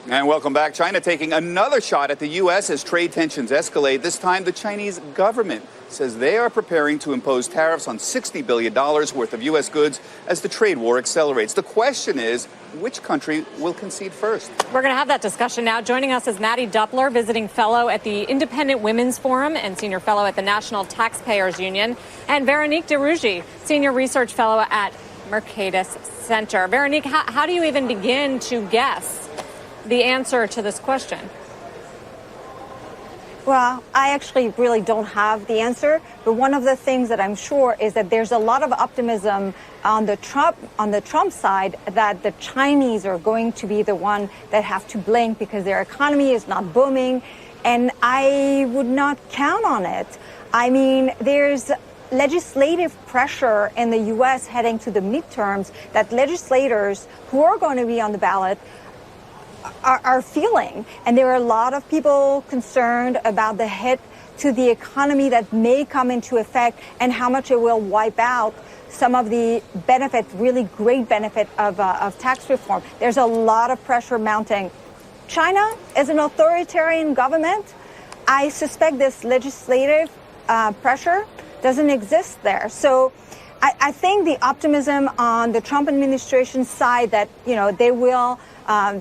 And welcome back. China taking another shot at the U.S. as trade tensions escalate. This time, the Chinese government says they are preparing to impose tariffs on $60 billion worth of U.S. goods as the trade war accelerates. The question is, which country will concede first? We're going to have that discussion now. Joining us is Maddie Doppler, visiting fellow at the Independent Women's Forum and senior fellow at the National Taxpayers Union, and Veronique de Rugy, senior research fellow at Mercatus Center. Veronique, how do you even begin to guess the answer to this question? Well, I actually really don't have the answer, but one of the things that I'm sure is that there's a lot of optimism on the Trump side that the Chinese are going to be the one that have to blink because their economy is not booming, and I would not count on it. I mean, there's legislative pressure in the U.S. heading to the midterms that legislators who are going to be on the ballot are feeling. And there are a lot of people concerned about the hit to the economy that may come into effect and how much it will wipe out some of the benefit, really great benefit of tax reform. There's a lot of pressure mounting. China is an authoritarian government. I suspect this legislative pressure doesn't exist there. So I think the optimism on the Trump administration side that, you know, they will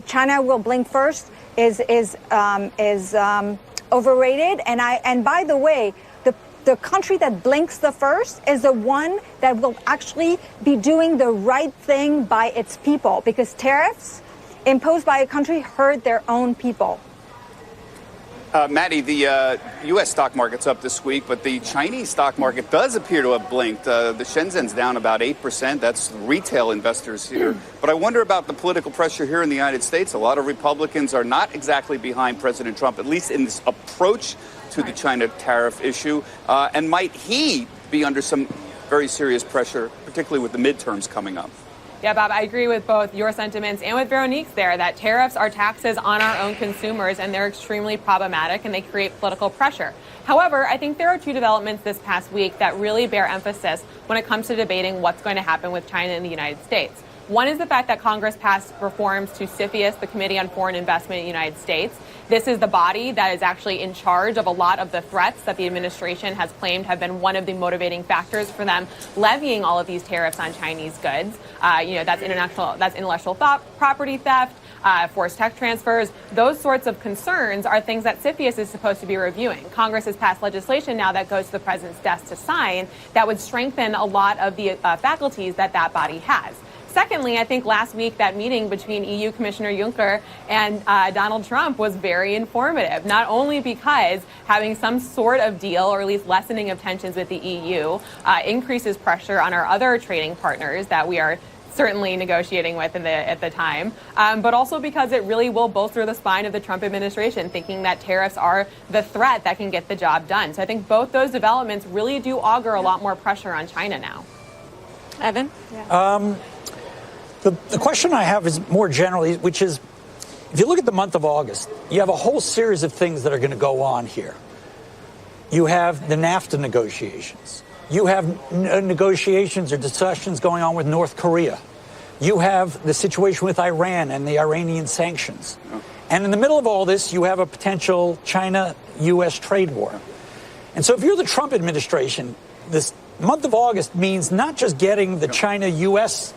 China will blink first is overrated. And by the way, the country that blinks the first is the one that will actually be doing the right thing by its people, because tariffs imposed by a country hurt their own people. Maddie, the U.S. stock market's up this week, but the Chinese stock market does appear to have blinked. The Shenzhen's down about 8%. That's retail investors here. But I wonder about the political pressure here in the United States. A lot of Republicans are not exactly behind President Trump, at least in this approach to the China tariff issue. And might he be under some very serious pressure, particularly with the midterms coming up? Yeah, Bob, I agree with both your sentiments and with Veronique's there that tariffs are taxes on our own consumers, and they're extremely problematic and they create political pressure. However, I think there are two developments this past week that really bear emphasis when it comes to debating what's going to happen with China in the United States. One is the fact that Congress passed reforms to CFIUS, the Committee on Foreign Investment in the United States. This is the body that is actually in charge of a lot of the threats that the administration has claimed have been one of the motivating factors for them levying all of these tariffs on Chinese goods. That's intellectual property theft, forced tech transfers. Those sorts of concerns are things that CFIUS is supposed to be reviewing. Congress has passed legislation now that goes to the president's desk to sign that would strengthen a lot of the faculties that body has. Secondly, I think last week that meeting between EU Commissioner Juncker and Donald Trump was very informative, not only because having some sort of deal, or at least lessening of tensions with the EU, increases pressure on our other trading partners that we are certainly negotiating with at the time, but also because it really will bolster the spine of the Trump administration, thinking that tariffs are the threat that can get the job done. So I think both those developments really do augur a lot more pressure on China now. Evan? Yeah. The question I have is more generally, which is, if you look at the month of August, you have a whole series of things that are going to go on here. You have the NAFTA negotiations. You have negotiations or discussions going on with North Korea. You have the situation with Iran and the Iranian sanctions. And in the middle of all this, you have a potential China-U.S. trade war. And so if you're the Trump administration, this month of August means not just getting the China-U.S.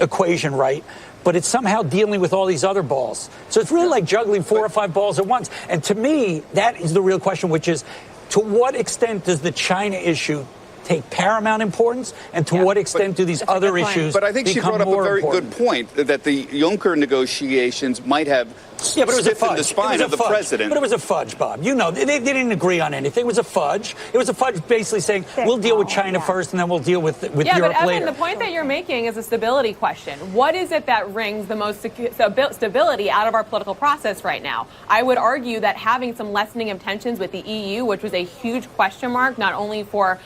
equation right, but it's somehow dealing with all these other balls. So it's really like juggling 4 or 5 balls at once. And to me, that is the real question, which is, to what extent does the China issue take paramount importance, and to what extent do these other issues But I think she brought up a very good point, that the Juncker negotiations might have stiffened the spine of the president. But it was a fudge, Bob. You know, they didn't agree on anything. It was a fudge. It was a fudge basically saying, we'll deal with China first, and then we'll deal with Europe later. But Evan, the point that you're making is a stability question. What is it that wrings the most stability out of our political process right now? I would argue that having some lessening of tensions with the EU, which was a huge question mark, not only for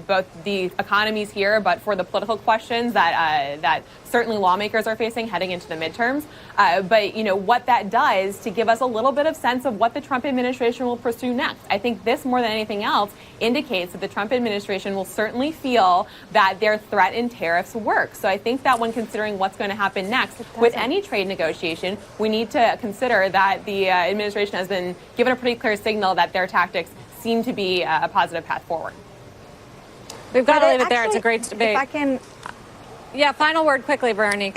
both the economies here, but for the political questions that certainly lawmakers are facing heading into the midterms. But, what that does to give us a little bit of sense of what the Trump administration will pursue next. I think this, more than anything else, indicates that the Trump administration will certainly feel that their threat in tariffs works. So I think that when considering what's going to happen next with any trade negotiation, we need to consider that the administration has been given a pretty clear signal that their tactics seem to be a positive path forward. We've got to leave it there. It's a great debate. If I can... Yeah, final word quickly, Veronique.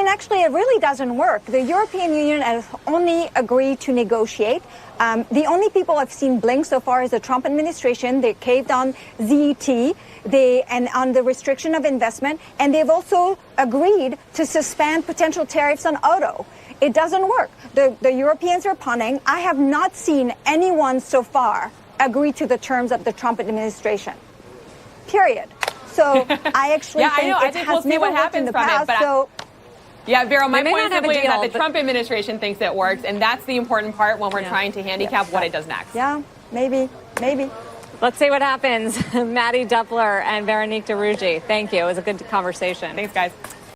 Actually, it really doesn't work. The European Union has only agreed to negotiate. The only people I've seen blink so far is the Trump administration. They caved on ZET and on the restriction of investment, and they've also agreed to suspend potential tariffs on auto. It doesn't work. The Europeans are punning. I have not seen anyone so far agree to the terms of the Trump administration. Period. So I actually think we'll see what happens from it. Yeah, Vero, my point simply is that the Trump administration thinks it works, and that's the important part when we're trying to handicap what it does next. Yeah, maybe. Let's see what happens. Maddie Doppler and Veronique DeRougy, thank you. It was a good conversation. Thanks, guys.